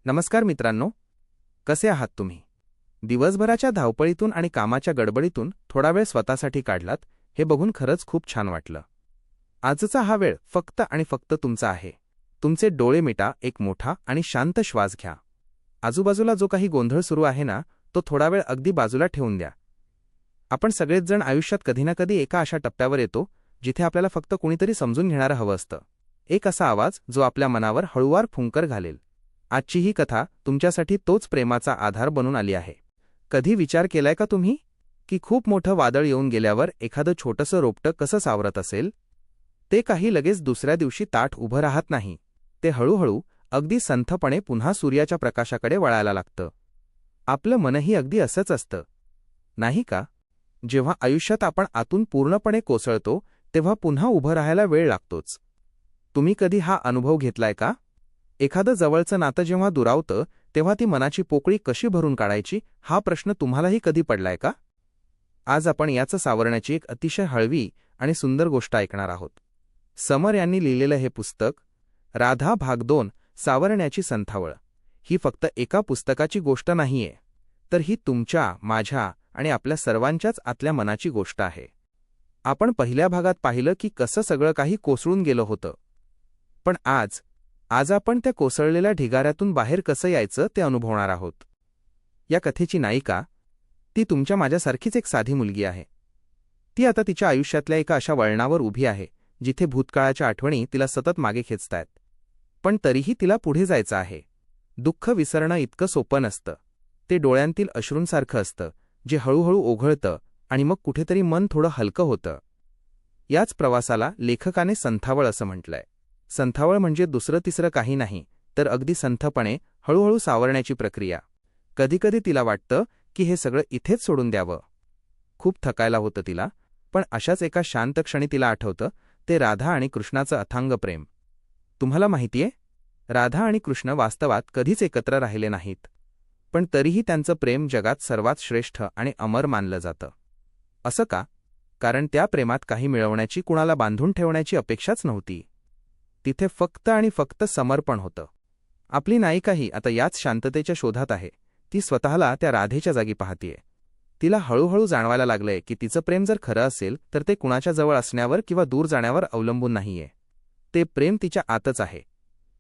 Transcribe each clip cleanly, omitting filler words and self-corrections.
नमस्कार मित्रांनो, कसे आहात तुम्ही? दिवसभराच्या धावपळीतून आणि कामाच्या गडबडीतून थोडा वेळ स्वतःसाठी काढलात हे बघून खरंच खूप छान वाटलं. आजचा हा वेळ फक्त आणि फक्त तुमचा आहे. तुमचे डोळे मिटा, एक मोठा आणि शांत श्वास घ्या. आजूबाजूला जो काही गोंधळ सुरू आहे ना, तो थोडा वेळ अगदी बाजूला ठेवून द्या. आपण सगळेच जण आयुष्यात कधी ना कधी एका अशा टप्प्यावर येतो जिथे आपल्याला फक्त कुणीतरी समजून घेणारं हवं असतं. एक असा आवाज जो आपल्या मनावर हळूवार फुंकर घालेल. आजची ही कथा तुमच्यासाठी तोच प्रेमाचा आधार बनून आली आहे. कधी विचार केलाय का तुम्ही की खूप मोठं वादळ येऊन गेल्यावर एखादं छोटंसं रोपटं कसं सावरत असेल? ते काही लगेच दुसऱ्या दिवशी ताठ उभं राहत नाही. ते हळूहळू अगदी संथपणे पुन्हा सूर्याच्या प्रकाशाकडे वळायला लागतं. आपलं मनही अगदी असंच असतं, नाही का? जेव्हा आयुष्यात आपण आतून पूर्णपणे कोसळतो तेव्हा पुन्हा उभं राहायला वेळ लागतोच. तुम्ही कधी हा अनुभव घेतलाय का? एखादं जवळचं नातं जेव्हा दुरावतं तेव्हा ती मनाची पोकळी कशी भरून काढायची हा प्रश्न तुम्हालाही कधी पडलाय का? आज आपण याचं सावरण्याची एक अतिशय हळवी आणि सुंदर गोष्ट ऐकणार आहोत. समर यांनी लिहिलेलं हे पुस्तक राधा भाग 2 सावरण्याची संथावळ ही फक्त एका पुस्तकाची गोष्ट नाहीये, तर ही तुमच्या, माझ्या आणि आपल्या सर्वांच्याच आतल्या मनाची गोष्ट आहे. आपण पहिल्या भागात पाहिलं की कसं सगळं काही कोसळून गेलं होतं. पण आज आपण त्या कोसळलेल्या ढिगाऱ्यातून बाहेर कसं यायचं ते अनुभवणार आहोत. या कथेची नायिका ती तुमच्या माझ्यासारखीच एक साधी मुलगी आहे. ती आता तिच्या आयुष्यातल्या एका अशा वळणावर उभी आहे जिथे भूतकाळाच्या आठवणी तिला सतत मागे खेचतायत. पण तरीही तिला पुढे जायचं आहे. दुःख विसरणं इतकं सोपं नसतं. ते डोळ्यांतील अश्रूंसारखं असतं जे हळूहळू ओघळतं आणि मग कुठेतरी मन थोडं हलकं होतं. याच प्रवासाला लेखकाने संथावळ असं म्हटलंय. संथावळ म्हणजे दुसरं तिसरं काही नाही, तर अगदी संथपणे हळूहळू सावरण्याची प्रक्रिया. कधीकधी तिला वाटतं की हे सगळं इथेच सोडून द्यावं. खूप थकायला होतं तिला, पण अशाच एका शांत क्षणी तिला आठवतं ते राधा आणि कृष्णाचं अथांग प्रेम. तुम्हाला माहितीये, राधा आणि कृष्ण वास्तवात कधीच एकत्र राहिले नाहीत, पण तरीही त्यांचं प्रेम जगात सर्वात श्रेष्ठ आणि अमर मानलं जातं. असं का? कारण त्या प्रेमात काही मिळवण्याची, कुणाला बांधून ठेवण्याची अपेक्षाच नव्हती. तिथे फक्त आणि फक्त समर्पण होतं. आपली नायिकाही आता याच शांततेच्या शोधात आहे. ती स्वतःला त्या राधेच्या जागी पाहतीये. तिला हळूहळू जाणवायला लागलंय की तिचं प्रेम जर खरं असेल तर ते कुणाच्या जवळ असण्यावर किंवा दूर जाण्यावर अवलंबून नाहीये. ते प्रेम तिच्या आतच आहे.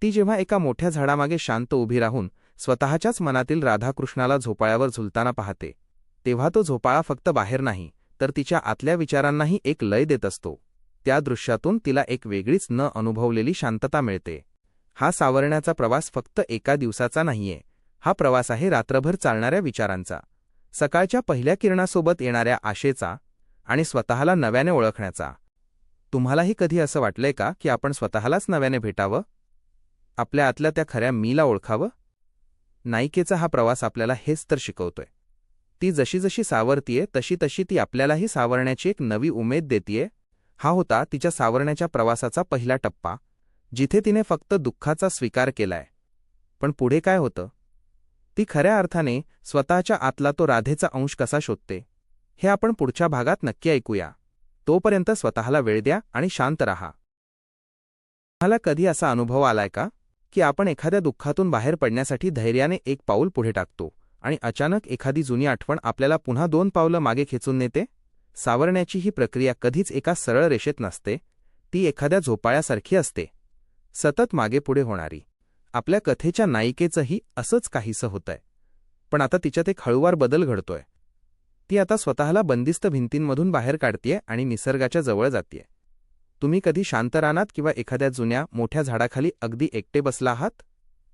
ती जेव्हा एका मोठ्या झाडामागे शांत उभी राहून स्वतःच्याच मनातील राधाकृष्णाला झोपाळ्यावर झुलताना पाहते, तेव्हा तो झोपाळा फक्त बाहेर नाही, तर तिच्या आतल्या विचारांनाही एक लय देत असतो. त्या दृश्यातून तिला एक वेगळीच न अनुभवलेली शांतता मिळते. हा सावरण्याचा प्रवास फक्त एका दिवसाचा नाहीये. हा प्रवास आहे रात्रभर चालणाऱ्या विचारांचा, सकाळच्या पहिल्या किरणासोबत येणाऱ्या आशेचा आणि स्वतःला नव्याने ओळखण्याचा. तुम्हालाही कधी असं वाटलंय का की आपण स्वतःलाच नव्याने भेटावं, आपल्या आतल्या त्या खऱ्या मीला ओळखावं? नायिकेचा हा प्रवास आपल्याला हेच तर शिकवतोय. ती जशी जशी सावरतीये तशी तशी ती आपल्यालाही सावरण्याची एक नवी उमेद देतीये. हा होता तिच्या सावरण्याच्या प्रवासाचा पहिला टप्पा, जिथे तिने फक्त दुःखाचा स्वीकार केलाय. पण पुढे काय होतं? ती खऱ्या अर्थाने स्वतःच्या आतला तो राधेचा अंश कसा शोधते, हे आपण पुढच्या भागात नक्की ऐकूया. तोपर्यंत स्वतःला वेळ द्या आणि शांत राहा. तुम्हाला कधी असा अनुभव आलाय का की आपण एखाद्या दुःखातून बाहेर पडण्यासाठी धैर्याने एक पाऊल पुढे टाकतो आणि अचानक एखादी जुनी आठवण आपल्याला पुन्हा 2 पावलं मागे खेचून नेते? सावरण्याची ही प्रक्रिया कधीच एका सरळ रेषेत नसते. ती एखाद्या झोपाळ्यासारखी असते, सतत मागे पुढे होणारी. आपल्या कथेच्या नायिकेचंही असंच काहीसं होतंय. पण आता तिच्यात एक हळूवार बदल घडतोय. ती आता स्वतःला बंदिस्त भिंतींमधून बाहेर काढतेय आणि निसर्गाच्या जवळ जातेय. तुम्ही कधी शांत रानात किंवा एखाद्या जुन्या मोठ्या झाडाखाली अगदी एकटे बसला आहात?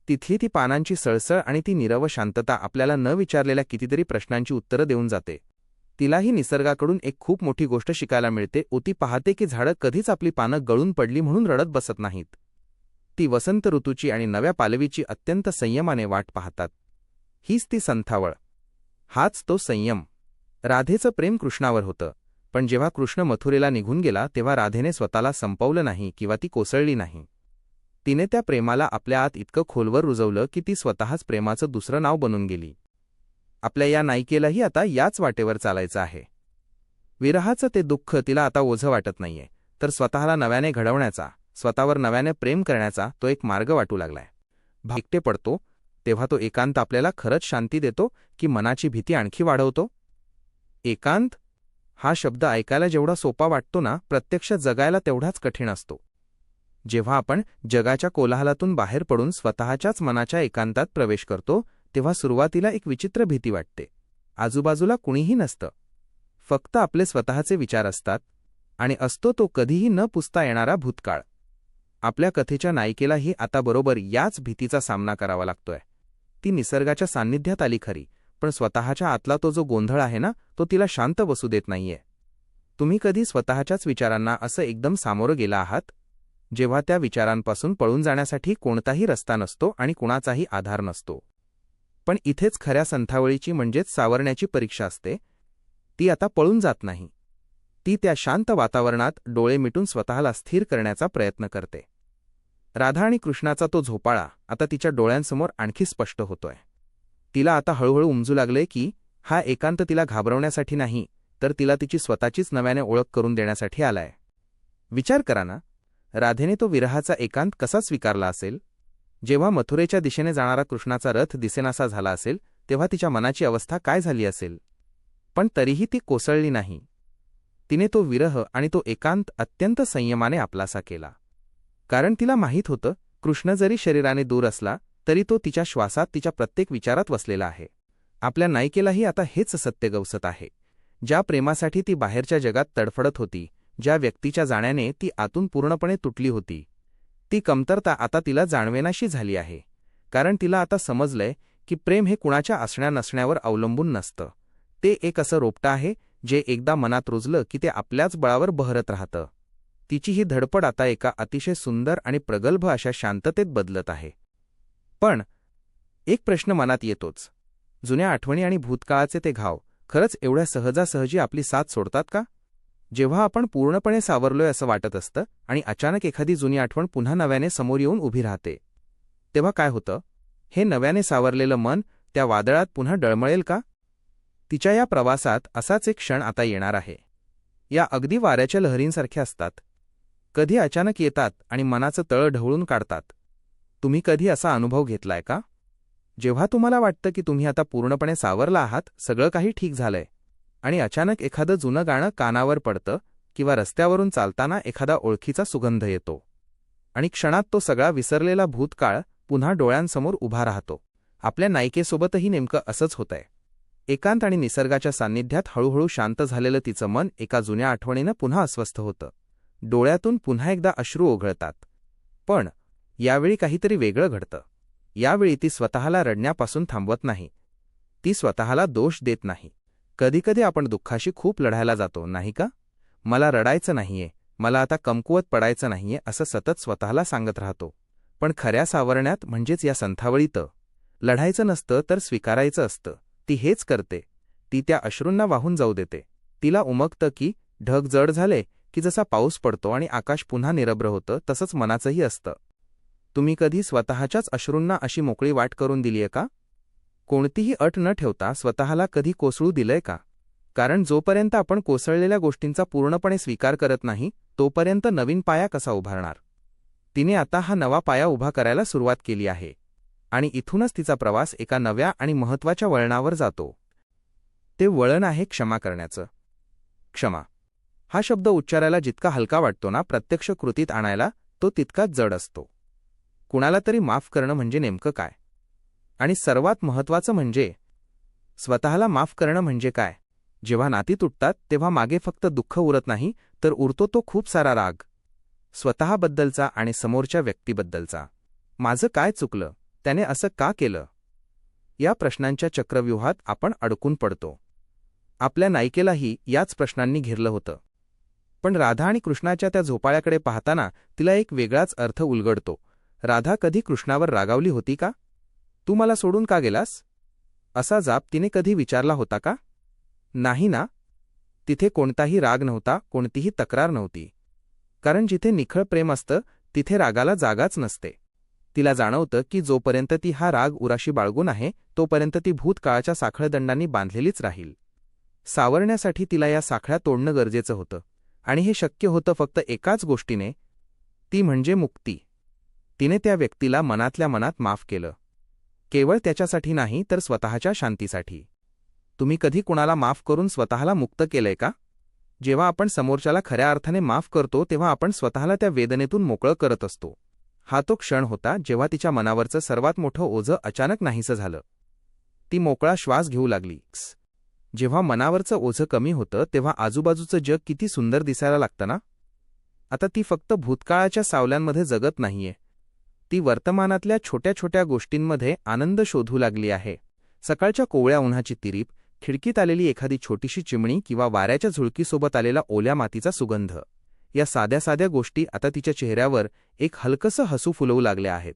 तिथली ती पानांची सळसळ आणि ती नीरव शांतता आपल्याला न विचारलेल्या कितीतरी प्रश्नांची उत्तरं देऊन जाते. तिलाही निसर्गाकडून एक खूप मोठी गोष्ट शिकायला मिळते. ती पाहते की झाडं कधीच आपली पानं गळून पडली म्हणून रडत बसत नाहीत. ती वसंत ऋतूची आणि नव्या पालवीची अत्यंत संयमाने वाट पाहतात. हीच ती संथावळ. हाच तो संयम. राधेचं प्रेम कृष्णावर होतं, पण जेव्हा कृष्ण मथुरेला निघून गेला तेव्हा राधेने स्वतःला संपवलं नाही किंवा ती कोसळली नाही. तिने त्या प्रेमाला आपल्या आत इतकं खोलवर रुजवलं की ती स्वतःच प्रेमाचं दुसरं नाव बनून गेली. आपल्या या नायिकेलाही आता याच वाटेवर चालायचं आहे. विरहाचं ते दुःख तिला आता ओझं वाटत नाहीये, तर स्वतःला नव्याने घडवण्याचा, स्वतःवर नव्याने प्रेम करण्याचा तो एक मार्ग वाटू लागलाय. एकटे पडतो तेव्हा तो एकांत आपल्याला खरंच शांती देतो की मनाची भीती आणखी वाढवतो? एकांत हा शब्द ऐकायला जेवढा सोपा वाटतो ना, प्रत्यक्ष जगायला तेवढाच कठीण असतो. जेव्हा आपण जगाच्या कोलाहलातून बाहेर पडून स्वतःच्याच मनाच्या एकांतात प्रवेश करतो, तेव्हा सुरुवातीला एक विचित्र भीती वाटते. आजूबाजूला कुणीही नसतं, फक्त आपले स्वतःचे विचार असतात, आणि असतो तो कधीही न पुसता येणारा भूतकाळ. आपल्या कथेच्या नायिकेलाही आता बरोबर याच भीतीचा सामना करावा लागतोय. ती निसर्गाच्या सान्निध्यात आली खरी, पण स्वतःच्या आतला तो जो गोंधळ आहे ना, तो तिला शांत बसू देत नाहीये. तुम्ही कधी स्वतःच्याच विचारांना असं एकदम सामोरं गेला आहात, जेव्हा त्या विचारांपासून पळून जाण्यासाठी कोणताही रस्ता नसतो आणि कुणाचाही आधार नसतो? पण इथेच खऱ्या संथावळीची म्हणजेच सावरण्याची परीक्षा असते. ती आता पळून जात नाही. ती त्या शांत वातावरणात डोळे मिटून स्वतःला स्थिर करण्याचा प्रयत्न करते. राधा आणि कृष्णाचा तो झोपाळा आता तिच्या डोळ्यांसमोर आणखी स्पष्ट होतोय. तिला आता हळूहळू उमजू लागले की हा एकांत तिला घाबरवण्यासाठी नाही, तर तिला तिची स्वतःचीच नव्याने ओळख करून देण्यासाठी आलाय. विचार करा ना, राधेने तो विरहाचा एकांत कसा स्वीकारला असेल? जेव्हा मथुरेच्या दिशेने जाणारा कृष्णाचा रथ दिसेनासा झाला असेल, तेव्हा तिच्या मनाची अवस्था काय झाली असेल? पण तरीही ती कोसळली नाही. तिने तो विरह आणि तो एकांत अत्यंत संयमाने आपलासा केला. कारण तिला माहीत होतं, कृष्ण जरी शरीराने दूर असला तरी तो तिच्या श्वासात, तिच्या प्रत्येक विचारात वसलेला आहे. आपल्या नायिकेलाही आता हेच सत्य गवसत आहे. ज्या प्रेमासाठी ती बाहेरच्या जगात तडफडत होती, ज्या व्यक्तीच्या जाण्याने ती आतून पूर्णपणे तुटली होती, ती कमतरता आता तिला जाणवेनाशी झाली आहे. कारण तिला आता समजलंय की प्रेम हे कुणाच्या असण्या नसण्यावर अवलंबून नसतं. ते एक असं रोपटं आहे जे एकदा मनात रुजलं की ते आपल्याच बळावर बहरत राहतं. तिची ही धडपड आता एका अतिशय सुंदर आणि प्रगल्भ अशा शांततेत बदलत आहे. पण एक प्रश्न मनात येतोच. जुन्या आठवणी आणि भूतकाळाचे ते घाव खरंच एवढ्या सहजासहजी आपली साथ सोडतात का? जेव्हा आपण पूर्णपणे सावरलोय असं वाटत असतं आणि अचानक एखादी जुनी आठवण पुन्हा नव्याने समोर येऊन उभी राहते, तेव्हा काय होतं? हे नव्याने सावरलेलं मन त्या वादळात पुन्हा डळमळेल का? तिच्या या प्रवासात असाच एक क्षण आता येणार आहे. या अगदी वाऱ्याच्या लहरींसारख्या असतात. कधी अचानक येतात आणि मनाचं तळ ढवळून काढतात. तुम्ही कधी असा अनुभव घेतलाय का? जेव्हा तुम्हाला वाटतं की तुम्ही आता पूर्णपणे सावरला आहात, सगळं काही ठीक झालंय, आणि अचानक एखादं जुनं गाणं कानावर पडतं किंवा रस्त्यावरून चालताना एखादा ओळखीचा सुगंध येतो, आणि क्षणात तो सगळा विसरलेला भूतकाळ पुन्हा डोळ्यांसमोर उभा राहतो. आपल्या नायिकेसोबतही नेमकं असंच होतंय. एकांत आणि निसर्गाच्या सान्निध्यात हळूहळू शांत झालेलं तिचं मन एका जुन्या आठवणीनं पुन्हा अस्वस्थ होतं. डोळ्यातून पुन्हा एकदा अश्रू ओघळतात. पण यावेळी काहीतरी वेगळं घडतं. यावेळी ती स्वतःला रडण्यापासून थांबवत नाही. ती स्वतःला दोष देत नाही. कधीकधी आपण दुःखाशी खूप लढायला जातो, नाही का? मला रडायचं नाहीये, मला आता कमकुवत पडायचं नाहीये, असं सतत स्वतःला सांगत राहतो. पण खऱ्या सावरण्यात म्हणजेच या संथावळीत लढायचं नसतं, तर स्वीकारायचं असतं. ती हेच करते. ती त्या अश्रूंना वाहून जाऊ देते. तिला उमगतं की ढग जड झाले की जसा पाऊस पडतो आणि आकाश पुन्हा निरभ्र होतं, तसंच मनाचंही असतं. तुम्ही कधी स्वतःच्याच अश्रूंना अशी मोकळी वाट करून दिलीये का? कोणतीही अट न ठेवता स्वतःला कधी कोसळू दिलंय का? कारण जोपर्यंत आपण कोसळलेल्या गोष्टींचा पूर्णपणे स्वीकार करत नाही, तोपर्यंत नवीन पाया कसा उभारणार? तिने आता हा नवा पाया उभा करायला सुरुवात केली आहे, आणि इथूनच तिचा प्रवास एका नव्या आणि महत्त्वाच्या वळणावर जातो. ते वळण आहे क्षमा करण्याचं. क्षमा हा शब्द उच्चारायला जितका हलका वाटतो ना, प्रत्यक्ष कृतीत आणायला तो तितकाच जड असतो. कुणाला तरी माफ करणं म्हणजे नेमकं काय? आणि सर्वात महत्त्वाचं म्हणजे स्वतःला माफ करणं म्हणजे काय? जेव्हा नाती तुटतात तेव्हा मागे फक्त दुःख उरत नाही, तर उरतो तो खूप सारा राग, स्वतःबद्दलचा आणि समोरच्या व्यक्तीबद्दलचा. माझं काय चुकलं? त्याने असं का केलं? या प्रश्नांच्या चक्रव्यूहात आपण अडकून पडतो. आपल्या नायिकेलाही याच प्रश्नांनी घेरलं होतं. पण राधा आणि कृष्णाच्या त्या झोपाळ्याकडे पाहताना तिला एक वेगळाच अर्थ उलगडतो. राधा कधी कृष्णावर रागावली होती का? तू मला सोडून का गेलास? असा जाप तिने कधी विचारला होता का? नाही ना. तिथे कोणताही राग नव्हता, कोणतीही तक्रार नव्हती. कारण जिथे निखळ प्रेम असतं तिथे रागाला जागाच नसते. तिला जाणवतं की जोपर्यंत ती हा राग उराशी बाळगून आहे, तोपर्यंत ती भूतकाळाच्या साखळदंडांनी बांधलेलीच राहील. सावरण्यासाठी तिला या साखळ्या तोडणं गरजेचं होतं, आणि हे शक्य होतं फक्त एकाच गोष्टीने, ती म्हणजे मुक्ती. तिने त्या व्यक्तीला मनातल्या मनात माफ केलं. केवळ त्याच्यासाठी नाही तर स्वतःच्या शांतीसाठी. तुम्ही कधी कुणाला माफ करून स्वतःला मुक्त केलंय का? जेव्हा आपण समोरच्याला खऱ्या अर्थाने माफ करतो तेव्हा आपण स्वतःला त्या वेदनेतून मोकळं करत असतो. हा तो क्षण होता जेव्हा तिच्या मनावरचं सर्वात मोठं ओझं अचानक नाहीसं झालं. ती मोकळा श्वास घेऊ लागली. जेव्हा मनावरचं ओझं कमी होतं तेव्हा आजूबाजूचं जग किती सुंदर दिसायला लागतं ना. आता ती फक्त भूतकाळाच्या सावल्यांमध्ये जगत नाहीये. ती वर्तमानातल्या छोट्या छोट्या गोष्टींमध्ये आनंद शोधू लागली आहे. सकाळच्या कोवळ्या उन्हाची तिरीप, खिडकीत आलेली एखादी छोटीशी चिमणी किंवा वाऱ्याच्या झुळकीसोबत आलेला ओल्या मातीचा सुगंध, या साध्या साध्या गोष्टी आता तिच्या चेहऱ्यावर एक हलकसं हसू फुलवू लागल्या आहेत.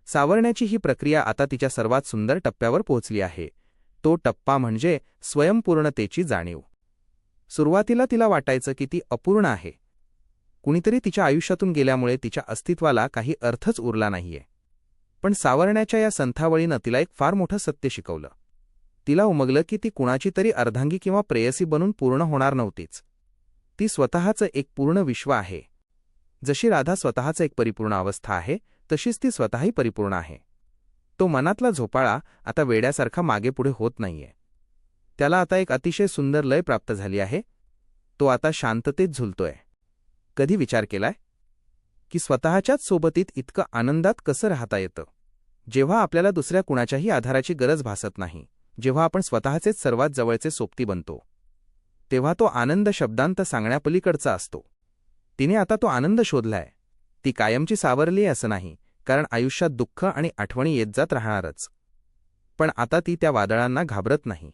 सावरण्याची ही प्रक्रिया आता तिच्या सर्वात सुंदर टप्प्यावर पोहोचली आहे. तो टप्पा म्हणजे स्वयंपूर्णतेची जाणीव. सुरुवातीला तिला वाटायचं की ती अपूर्ण आहे. कुणीतरी तिच्या आयुष्यातून गेल्यामुळे तिच्या अस्तित्वाला काही अर्थच उरला नाहीये. पण सावरण्याच्या या संथावळीनं तिला एक फार मोठं सत्य शिकवलं. तिला उमगलं की ती कुणाची तरी अर्धांगी किंवा प्रेयसी बनून पूर्ण होणार नव्हतीच. ती स्वतःचं एक पूर्ण विश्व आहे. जशी राधा स्वतःचं एक परिपूर्ण अवस्था आहे तशीच ती स्वतःही परिपूर्ण आहे. तो मनातला झोपाळा आता वेड्यासारखा मागेपुढे होत नाहीये. त्याला आता एक अतिशय सुंदर लय प्राप्त झाली आहे. तो आता शांततेत झुलतोय. कधी विचार केलाय की स्वतःच्याच सोबतीत इतकं आनंदात कसं राहता येतं? जेव्हा आपल्याला दुसऱ्या कुणाच्याही आधाराची गरज भासत नाही, जेव्हा आपण स्वतःचेच सर्वात जवळचे सोबती बनतो, तेव्हा तो आनंद शब्दांत सांगण्यापलीकडचा असतो. तिने आता तो आनंद शोधलाय. ती कायमची सावरली असं नाही, कारण आयुष्यात दुःख आणि आठवणी येत जात राहणारच. पण आता ती त्या वादळांना घाबरत नाही,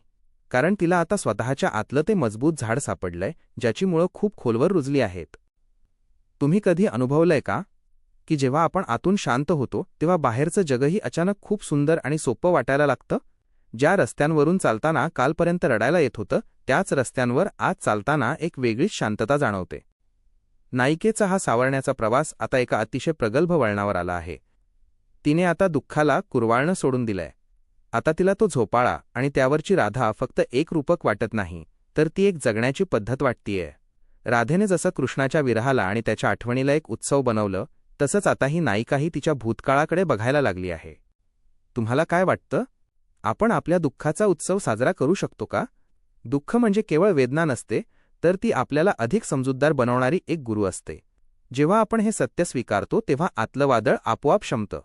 कारण तिला आता स्वतःच्या आतलं ते मजबूत झाड सापडलंय ज्याची मुळं खूप खोलवर रुजली आहेत. तुम्ही कधी अनुभवलंय का की जेव्हा आपण आतून शांत होतो तेव्हा बाहेरचं जगही अचानक खूप सुंदर आणि सोपं वाटायला लागतं? ज्या रस्त्यांवरून चालताना कालपर्यंत रडायला येत होतं त्याच रस्त्यांवर आज चालताना एक वेगळीच शांतता जाणवते. नायिकेचा हा सावरण्याचा प्रवास आता एका अतिशय प्रगल्भ वळणावर आला आहे. तिने आता दुःखाला कुरवाळणं सोडून दिलंय. आता तिला तो झोपाळा आणि त्यावरची राधा फक्त एक रूपक वाटत नाही, तर ती एक जगण्याची पद्धत वाटतीये. राधेने जसं कृष्णाच्या विरहाला आणि त्याच्या आठवणीला एक उत्सव बनवलं, तसंच आता ही नायिकाही तिच्या भूतकाळाकडे बघायला लागली आहे. तुम्हाला काय वाटतं? आपण आपल्या दुःखाचा उत्सव साजरा करू शकतो का? दुःख म्हणजे केवळ वेदना नसते, तर ती आपल्याला अधिक समजूतदार बनवणारी एक गुरु असते. जेव्हा आपण हे सत्य स्वीकारतो तेव्हा आतलं वादळ आपोआप शमतं.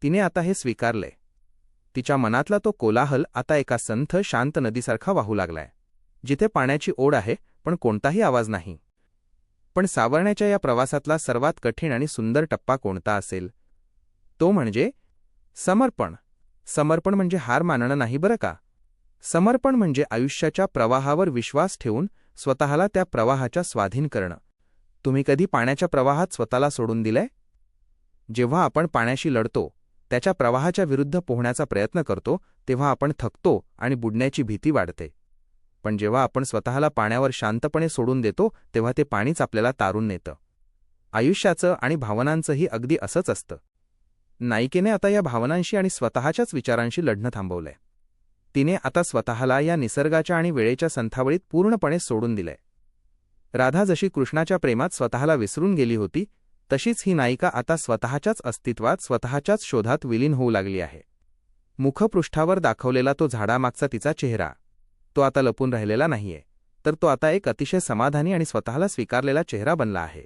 तिने आता हे स्वीकारलंय. तिच्या मनातला तो कोलाहल आता एका संथ शांत नदीसारखा वाहू लागलाय, जिथे पाण्याची ओढ आहे पण कोणताही आवाज नाही. पण सावरण्याच्या या प्रवासातला सर्वात कठीण आणि सुंदर टप्पा कोणता असेल? तो म्हणजे समर्पण. समर्पण म्हणजे हार मानणं नाही बरं का. समर्पण म्हणजे आयुष्याच्या प्रवाहावर विश्वास ठेवून स्वतःला त्या प्रवाहाच्या स्वाधीन करणं. तुम्ही कधी पाण्याच्या प्रवाहात स्वतःला सोडून दिलंय? जेव्हा आपण पाण्याशी लढतो, त्याच्या प्रवाहाच्या विरुद्ध पोहण्याचा प्रयत्न करतो, तेव्हा आपण थकतो आणि बुडण्याची भीती वाढते. पण जेव्हा आपण स्वतःला पाण्यावर शांतपणे सोडून देतो तेव्हा ते पाणीच आपल्याला तारून नेतं. आयुष्याचं आणि भावनांचंही अगदी असंच असतं. नायिकेने आता या भावनांशी आणि स्वतःच्याच विचारांशी लढणं थांबवलंय. तिने आता स्वतःला या निसर्गाच्या आणि वेळेच्या संथावळीत पूर्णपणे सोडून दिलंय. राधा जशी कृष्णाच्या प्रेमात स्वतःला विसरून गेली होती, तशीच ही नायिका आता स्वतःच्याच अस्तित्वात, स्वतःच्याच शोधात विलीन होऊ लागली आहे. मुखपृष्ठावर दाखवलेला तो झाडामागचा तिचा चेहरा, तो आता लपून राहिलेला नाहीये, तर तो आता एक अतिशय समाधानी आणि स्वतःला स्वीकारलेला चेहरा बनला आहे.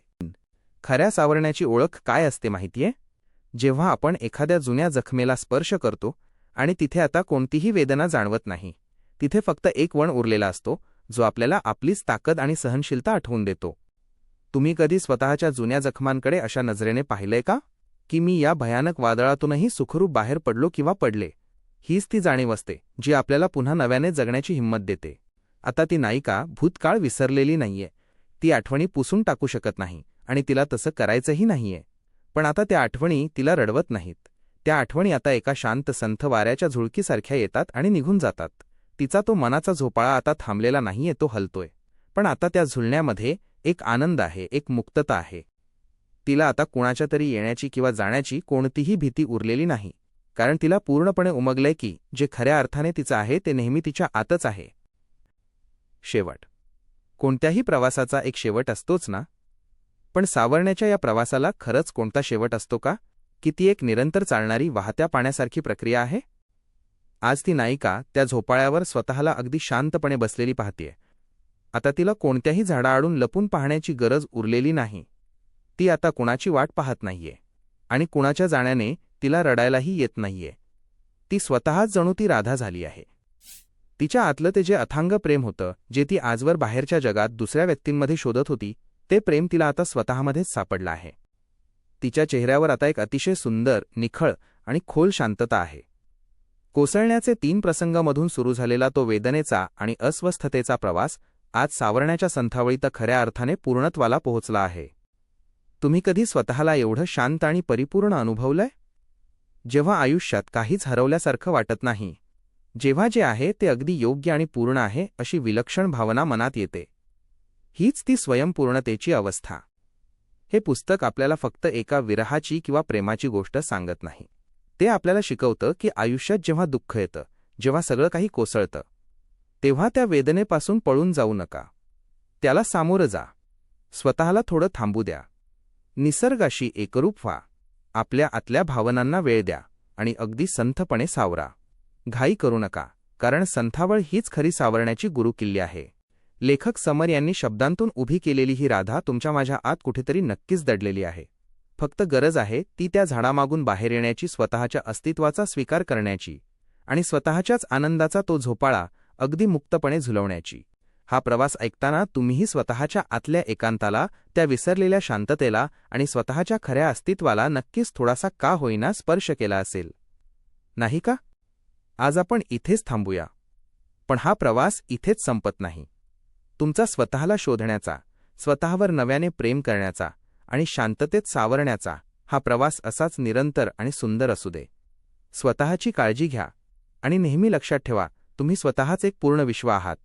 खऱ्या सावरण्याची ओळख काय असते माहितीये? जेव्हा आपण एखाद्या जुन्या जखमेला स्पर्श करतो आणि तिथे आता कोणतीही वेदना जाणवत नाही, तिथे फक्त एक वण उरलेला असतो जो आपल्याला आपलीच ताकद आणि सहनशीलता आठवून देतो. तुम्ही कधी स्वतःच्या जुन्या जखमांकडे अशा नजरेने पाहिलंय का की मी या भयानक वादळातूनही सुखरूप बाहेर पडलो किंवा पडले? हीच ती जाणीव असते जी आपल्याला पुन्हा नव्याने जगण्याची हिंमत देते. आता ती नायिका भूतकाळ विसरलेली नाहीये. ती आठवणी पुसून टाकू शकत नाही आणि तिला तसं करायचंही नाहीये. पण आता त्या आठवणी तिला रडवत नाहीत. त्या आठवणी आता एका शांत संथ वाऱ्याच्या झुळकीसारख्या येतात आणि निघून जातात. तिचा तो मनाचा झोपाळा आता थांबलेला नाहीये, तो हलतोय. पण आता त्या झुलण्यामध्ये एक आनंद आहे, एक मुक्तता आहे. तिला आता कुणाच्या तरी येण्याची किंवा जाण्याची कोणतीही भीती उरलेली नाही, कारण तिला पूर्णपणे उमगलंय की जे खऱ्या अर्थाने तिचं आहे ते नेहमी तिच्या आतच आहे. शेवट. कोणत्याही प्रवासाचा एक शेवट असतोच ना? पण सावरण्याच्या या प्रवासाला खरंच कोणता शेवट असतो का? की ती एक निरंतर चालणारी वाहत्या पाण्यासारखी प्रक्रिया आहे? आज ती नायिका त्या झोपाळ्यावर स्वतःला अगदी शांतपणे बसलेली पाहतीये. आता तिला कोणत्याही झाडाआडून लपून पाहण्याची गरज उरलेली नाही. ती आता कुणाची वाट पाहत नाहीये आणि कुणाच्या जाण्याने तिला रडायलाही येत नाहीये. ती स्वतःच जणू ती राधा झाली आहे. तिच्या आतलं ते जे अथांग प्रेम होतं, जे ती आजवर बाहेरच्या जगात दुसऱ्या व्यक्तींमध्ये शोधत होती, ते प्रेम तिला आता स्वतःमध्येच सापडलं आहे. तिच्या चेहऱ्यावर आता एक अतिशय सुंदर, निखळ आणि खोल शांतता आहे. कोसळण्याचे 3 प्रसंगामधून सुरू झालेला तो वेदनेचा आणि अस्वस्थतेचा प्रवास आज सावरण्याच्या संथावळीत खऱ्या अर्थाने पूर्णत्वाला पोहोचला आहे. तुम्ही कधी स्वतःला एवढं शांत आणि परिपूर्ण अनुभवलंय? जेव्हा आयुष्यात काहीच हरवल्यासारखं वाटत नाही, जेव्हा जे आहे ते अगदी योग्य आणि पूर्ण आहे अशी विलक्षण भावना मनात येते. हीच ती स्वयंपूर्णतेची अवस्था. हे पुस्तक आपल्याला फक्त एका विरहाची किंवा प्रेमाची गोष्ट सांगत नाही. ते आपल्याला शिकवतं की आयुष्यात जेव्हा दुःख येतं, जेव्हा सगळं काही कोसळतं, तेव्हा त्या वेदनेपासून पळून जाऊ नका. त्याला सामोरं जा. स्वतःला थोडं थांबू द्या. निसर्गाशी एकरूप व्हा. आपल्या आतल्या भावनांना वेळ द्या आणि अगदी संथपणे सावरा. घाई करू नका, कारण संथावळ हीच खरी सावरण्याची गुरुकिल्ली आहे. लेखक समर यांनी शब्दांतून उभी केलेली ही राधा तुमच्या माझ्या आत कुठेतरी नक्कीच दडलेली आहे. फक्त गरज आहे ती त्या झाडामागून बाहेर येण्याची, स्वतःच्या अस्तित्वाचा स्वीकार करण्याची आणि स्वतःच्याच आनंदाचा तो झोपाळा अगदी मुक्तपणे झुलवण्याची. हा प्रवास ऐकताना तुम्हीही स्वतःच्या आतल्या एकांताला, त्या विसरलेल्या शांततेला आणि स्वतःच्या खऱ्या अस्तित्वाला नक्कीच थोडासा का होईना स्पर्श केला असेल, नाही का? आज आपण इथेच थांबूया. पण हा प्रवास इथेच संपत नाही. तुमचा स्वतःला शोधण्याचा, स्वतःवर नव्याने प्रेम करण्याचा आणि शांततेत सावरण्याचा हा प्रवास असाच निरंतर आणि सुंदर असू दे. स्वतःची काळजी घ्या आणि नेहमी लक्षात ठेवा, तुम्ही स्वतःच एक पूर्ण विश्व आहात.